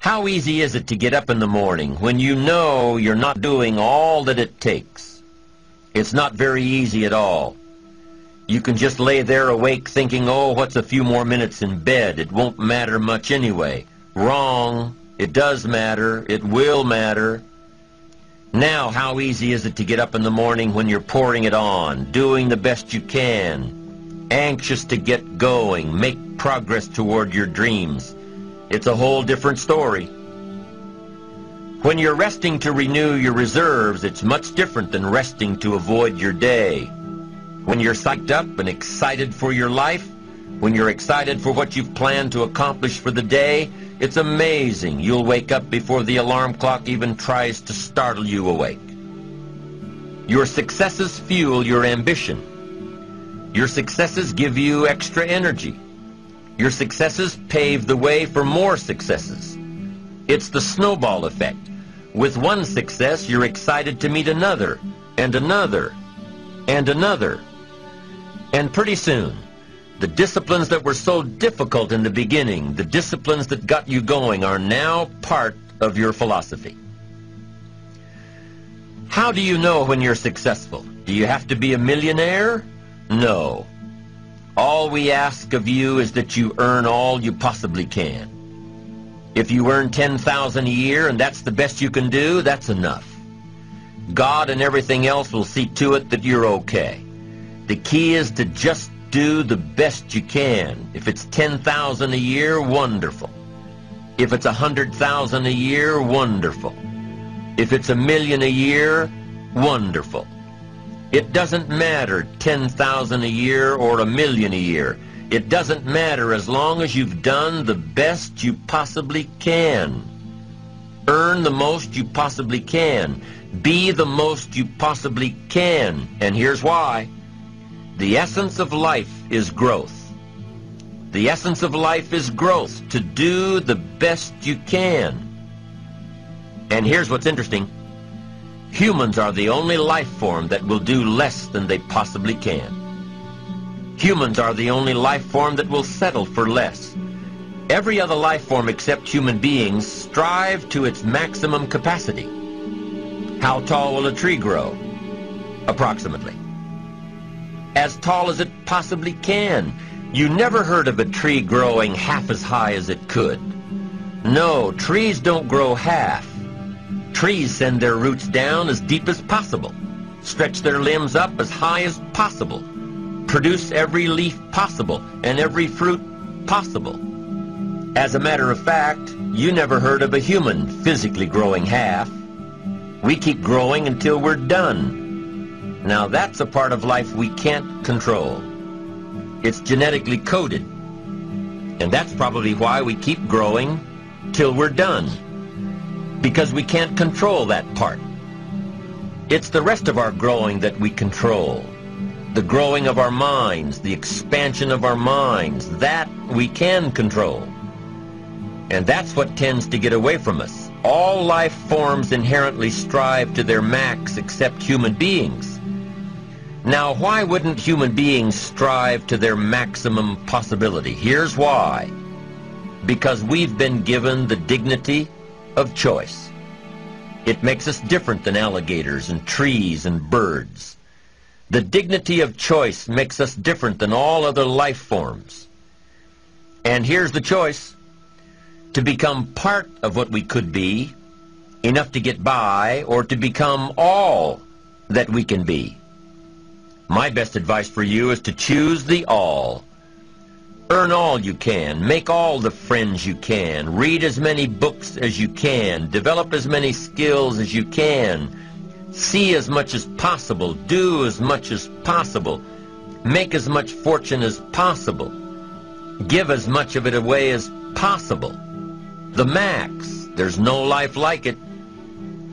How easy is it to get up in the morning when you know you're not doing all that it takes? It's not very easy at all. You can just lay there awake thinking, oh, what's a few more minutes in bed? It won't matter much anyway. Wrong. It does matter. It will matter. Now, how easy is it to get up in the morning when you're pouring it on, doing the best you can, anxious to get going, make progress toward your dreams? It's a whole different story. When you're resting to renew your reserves, it's much different than resting to avoid your day. When you're psyched up and excited for your life, when you're excited for what you've planned to accomplish for the day, it's amazing. You'll wake up before the alarm clock even tries to startle you awake. Your successes fuel your ambition. Your successes give you extra energy. Your successes pave the way for more successes. It's the snowball effect. With one success, you're excited to meet another, and another, and another. And pretty soon, the disciplines that were so difficult in the beginning, the disciplines that got you going, are now part of your philosophy. How do you know when you're successful? Do you have to be a millionaire? No. All we ask of you is that you earn all you possibly can. If you earn $10,000 a year and that's the best you can do, that's enough. God and everything else will see to it that you're okay. The key is to just do the best you can. If it's $10,000 a year, wonderful. If it's $100,000 a year, wonderful. If it's $1 million a year, wonderful. It doesn't matter $10,000 a year or $1 million a year. It doesn't matter as long as you've done the best you possibly can. Earn the most you possibly can. Be the most you possibly can. And here's why. The essence of life is growth. The essence of life is growth, to do the best you can. And here's what's interesting. Humans are the only life form that will do less than they possibly can. Humans are the only life form that will settle for less. Every other life form except human beings strive to its maximum capacity. How tall will a tree grow? Approximately. As tall as it possibly can. You never heard of a tree growing half as high as it could. No, trees don't grow half. Trees send their roots down as deep as possible, stretch their limbs up as high as possible, produce every leaf possible and every fruit possible. As a matter of fact, you never heard of a human physically growing half. We keep growing until we're done. Now that's a part of life we can't control. It's genetically coded. And that's probably why we keep growing till we're done. Because we can't control that part. It's the rest of our growing that we control. The growing of our minds, the expansion of our minds, that we can control. And that's what tends to get away from us. All life forms inherently strive to their max except human beings. Now, why wouldn't human beings strive to their maximum possibility? Here's why. Because we've been given the dignity of choice. It makes us different than alligators and trees and birds. The dignity of choice makes us different than all other life forms. And here's the choice. To become part of what we could be, enough to get by, or to become all that we can be. My best advice for you is to choose the all. Earn all you can, make all the friends you can, read as many books as you can, develop as many skills as you can, see as much as possible, do as much as possible, make as much fortune as possible, give as much of it away as possible. The max. There's no life like it.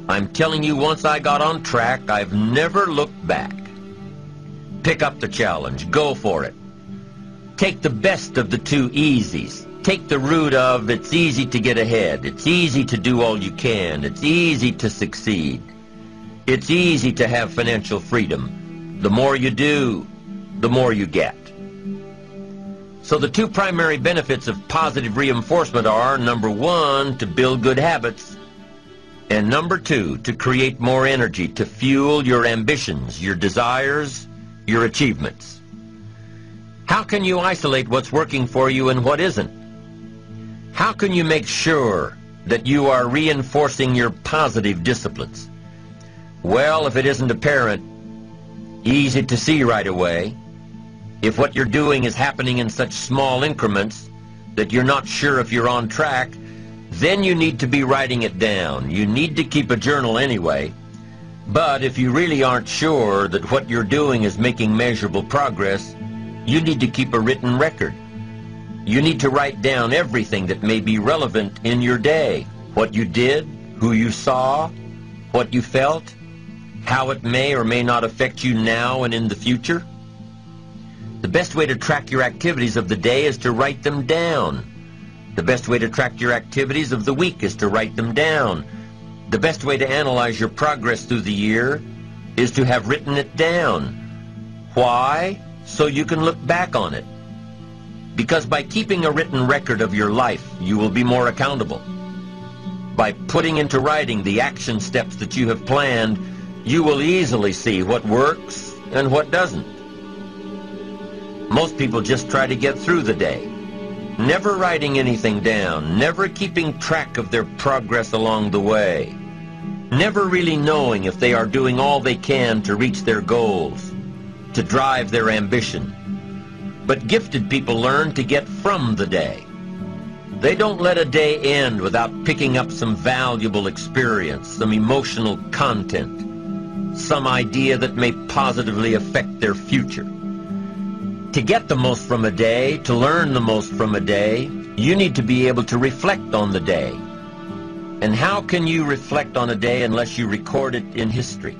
I'm telling you, once I got on track, I've never looked back. Pick up the challenge. Go for it. Take the best of the two easies. Take the root of it's easy to get ahead. It's easy to do all you can. It's easy to succeed. It's easy to have financial freedom. The more you do, the more you get. So the two primary benefits of positive reinforcement are, number one, to build good habits, and number two, to create more energy to fuel your ambitions, your desires, your achievements. How can you isolate what's working for you and what isn't? How can you make sure that you are reinforcing your positive disciplines? Well, if it isn't apparent, easy to see right away, if what you're doing is happening in such small increments that you're not sure if you're on track, then you need to be writing it down. You need to keep a journal anyway. But if you really aren't sure that what you're doing is making measurable progress, you need to keep a written record. You need to write down everything that may be relevant in your day. What you did, who you saw, what you felt, how it may or may not affect you now and in the future. The best way to track your activities of the day is to write them down. The best way to track your activities of the week is to write them down. The best way to analyze your progress through the year is to have written it down. Why? So you can look back on it. Because by keeping a written record of your life, you will be more accountable. By putting into writing the action steps that you have planned, you will easily see what works and what doesn't. Most people just try to get through the day, never writing anything down, never keeping track of their progress along the way, never really knowing if they are doing all they can to reach their goals, to drive their ambition. But gifted people learn to get from the day. They don't let a day end without picking up some valuable experience, some emotional content, some idea that may positively affect their future. To get the most from a day, to learn the most from a day, you need to be able to reflect on the day. And how can you reflect on a day unless you record it in history?